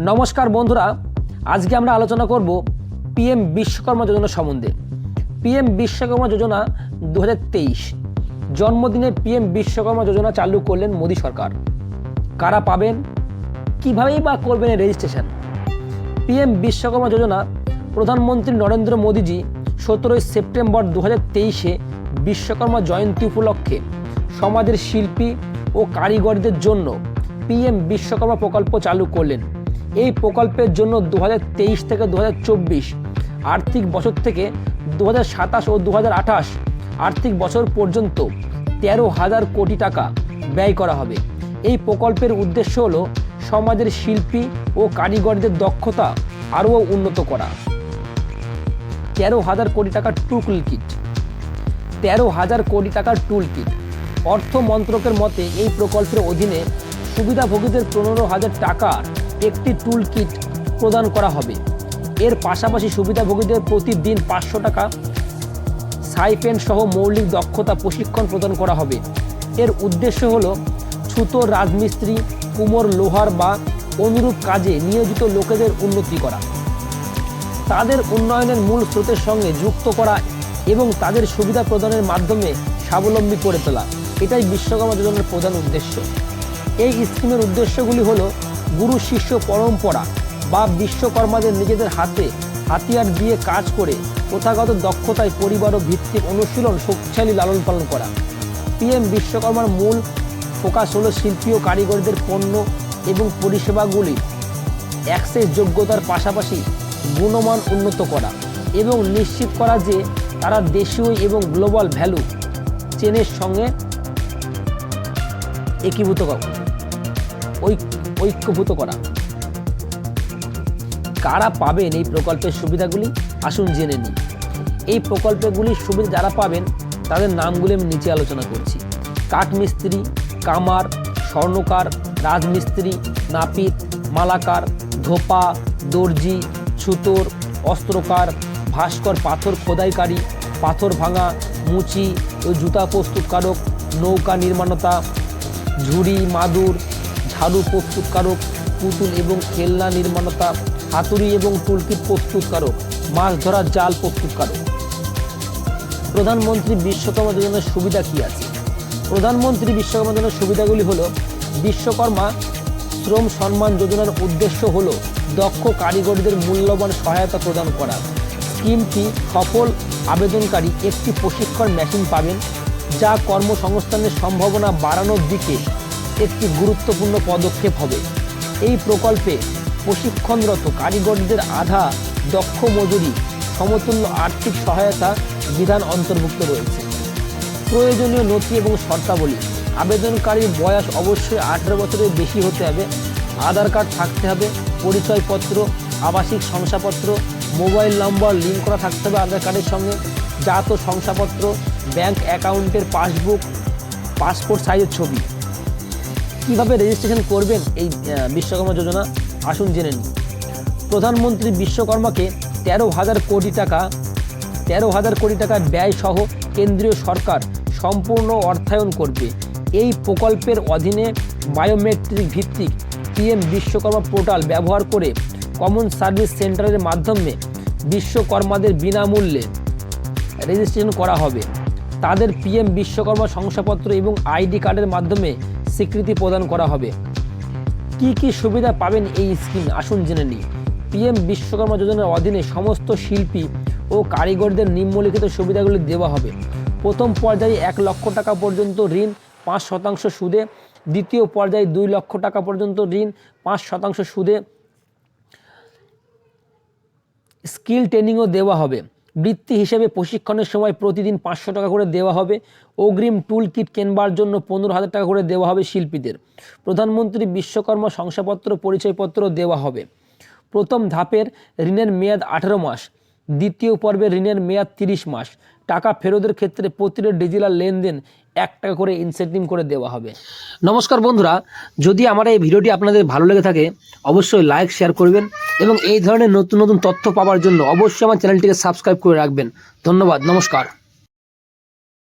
নমস্কার বন্ধুরা, আজকে আমরা আলোচনা করব পিএম বিশ্বকর্মা যোজনা সম্বন্ধে। পিএম বিশ্বকর্মা যোজনা 2023 জন্মদিনে পিএম বিশ্বকর্মা যোজনা চালু করলেন মোদী সরকার। কারা পাবেন, কীভাবেই বা করবেন রেজিস্ট্রেশন? পিএম বিশ্বকর্মা যোজনা প্রধানমন্ত্রী নরেন্দ্র মোদীজি 17 সেপ্টেম্বর 2023 বিশ্বকর্মা জয়ন্তী উপলক্ষে সমাজের শিল্পী ও কারিগরদের জন্য পিএম বিশ্বকর্মা প্রকল্প চালু করলেন। এই প্রকল্পের জন্য 2023 থেকে 2024 আর্থিক বছর থেকে 2027 ও 2028 আর্থিক বছর পর্যন্ত 13,000 কোটি টাকা ব্যয় করা হবে। এই প্রকল্পের উদ্দেশ্য হলো সমাজের শিল্পী ও কারিগরদের দক্ষতা আরও উন্নত করা। 13,000 কোটি টাকার টুল কিট। 13,000 কোটি টাকার টুল কিট। অর্থ মন্ত্রকের মতে এই প্রকল্পের অধীনে সুবিধাভোগীদের 15,000 টাকার একটি টুল কিট প্রদান করা হবে। এর পাশাপাশি সুবিধাভোগীদের প্রতিদিন 500 টাকা সাইপেন্ড সহ মৌলিক দক্ষতা প্রশিক্ষণ প্রদান করা হবে। এর উদ্দেশ্য হলো ছুতো, রাজমিস্ত্রি, কুমোর, লোহার বা অনুরূপ কাজে নিয়োজিত লোকেদের উন্নতি করা, তাদের উন্নয়নের মূল স্রোতের সঙ্গে যুক্ত করা এবং তাদের সুবিধা প্রদানের মাধ্যমে স্বাবলম্বী করে তোলা। এটাই বিশ্বকর্মা যোজনার প্রধান উদ্দেশ্য। এই স্কিমের উদ্দেশ্যগুলি হলো গুরু শিষ্য পরম্পরা বা বিশ্বকর্মাদের নিজেদের হাতে হাতিয়ার দিয়ে কাজ করে প্রথাগত দক্ষতায় পরিবার ও ভিত্তিক অনুশীলন শক্তিশালী লালন পালন করা। পিএম বিশ্বকর্মার মূল ফোকাস হলো শিল্পী ও কারিগরদের পণ্য এবং পরিষেবাগুলি অ্যাক্সেস যোগ্যতার পাশাপাশি গুণমান উন্নত করা এবং নিশ্চিত করা যে তারা দেশীয় এবং গ্লোবাল ভ্যালু চেনের সঙ্গে ঐক্যভূত করা। কারা পাবেন এই প্রকল্পের সুবিধাগুলি, আসুন জেনে নিই। এই প্রকল্পগুলির সুবিধা যারা পাবেন তাদের নামগুলি আমি নিচে আলোচনা করছি। কাঠমিস্ত্রি, কামার, স্বর্ণকার, রাজমিস্ত্রি, নাপিত, মালাকার, ধোপা, দর্জি, ছুতোর, অস্ত্রকার, ভাস্কর, পাথর খোদাইকারী, পাথর ভাঙা, মুচি ও জুতা প্রস্তুতকারক, নৌকা নির্মাণতা, ঝুড়ি, মাদুর, ঝাড়ু প্রস্তুতকারক, পুতুল এবং খেলনা নির্মাণতা, হাতুড়ি এবং টুলকিট প্রস্তুতকারক, মাছ ধরার জাল প্রস্তুতকারক। প্রধানমন্ত্রী বিশ্বকর্মা যোজনার সুবিধা কী আছে? প্রধানমন্ত্রী বিশ্বকর্মা যোজনার সুবিধাগুলি হলো বিশ্বকর্মা শ্রম সম্মান যোজনার উদ্দেশ্য হলো দক্ষ কারিগরদের মূল্যবান সহায়তা প্রদান করা। স্কিমটি সফল আবেদনকারী একটি প্রশিক্ষণ মেশিন পাবেন, যা কর্মসংস্থানের সম্ভাবনা বাড়ানোর দিকে একটি গুরুত্বপূর্ণ পদক্ষেপ হবে। এই প্রকল্পে প্রশিক্ষণরত কারিগরদের আধা দক্ষ মজুরি সমতুল্য আর্থিক সহায়তা বিধান অন্তর্ভুক্ত রয়েছে। প্রয়োজনীয় নথি এবং শর্তাবলী: আবেদনকারীর বয়স অবশ্যই 18 বছরের বেশি হতে হবে, আধার কার্ড থাকতে হবে, পরিচয়পত্র, আবাসিক শংসাপত্র, মোবাইল নম্বর লিঙ্ক করা থাকতে হবে আধার কার্ডের সঙ্গে, জাত শংসাপত্র, ব্যাংক অ্যাকাউন্টের পাসবুক, পাসপোর্ট সাইজের ছবি। কীভাবে রেজিস্ট্রেশন করবেন এই বিশ্বকর্মা যোজনা, আসুন জেনে নিন। প্রধানমন্ত্রী বিশ্বকর্মাকে 13,000 কোটি টাকা ব্যয় সহ কেন্দ্রীয় সরকার সম্পূর্ণ অর্থায়ন করবে। এই প্রকল্পের অধীনে বায়োমেট্রিক ভিত্তিক পিএম বিশ্বকর্মা পোর্টাল ব্যবহার করে কমন সার্ভিস সেন্টারের মাধ্যমে বিশ্বকর্মাদের বিনামূল্যে রেজিস্ট্রেশন করা হবে। তাদের পিএম বিশ্বকর্মা শংসাপত্র এবং আইডি কার্ডের মাধ্যমে স্বীকৃতি প্রদান করা হবে। কি কি সুবিধা পাবেন এই স্কিম, আসুন জেনে নিই। পিএম বিশ্বকর্মা যোজনার অধীনে সমস্ত শিল্পী ও কারিগরদের নিম্নলিখিত সুবিধাগুলি দেওয়া হবে। প্রথম পর্যায়ে 1 লক্ষ টাকা পর্যন্ত ঋণ 5% সুদে, দ্বিতীয় পর্যায়ে 2 লক্ষ টাকা পর্যন্ত ঋণ 5% সুদে। স্কিল ট্রেনিংও দেওয়া হবে। বৃত্তি হিসেবে প্রশিক্ষণের সময় প্রতিদিন 500 টাকা করে দেওয়া হবে। অগ্রিম টুল কিট কেনবার জন্য 15,000 টাকা করে দেওয়া হবে শিল্পীদের। প্রধানমন্ত্রী বিশ্বকর্মা শংসাপত্র, পরিচয়পত্র দেওয়া হবে। প্রথম ধাপের ঋণের মেয়াদ 18 মাস, দ্বিতীয় পর্বের ঋণের মেয়াদ 30 মাস। টাকা ফেরতের ক্ষেত্রে প্রতিটি ডিজিটাল লেনদেন 1 টাকা করে ইনসেন্টিভ করে দেওয়া হবে। নমস্কার বন্ধুরা, যদি আমার এই ভিডিওটি আপনাদের ভালো লেগে থাকে অবশ্যই লাইক, শেয়ার করবেন এবং এই ধরনের নতুন নতুন তথ্য পাওয়ার জন্য অবশ্যই আমার চ্যানেলটিকে সাবস্ক্রাইব করে রাখবেন। ধন্যবাদ, নমস্কার।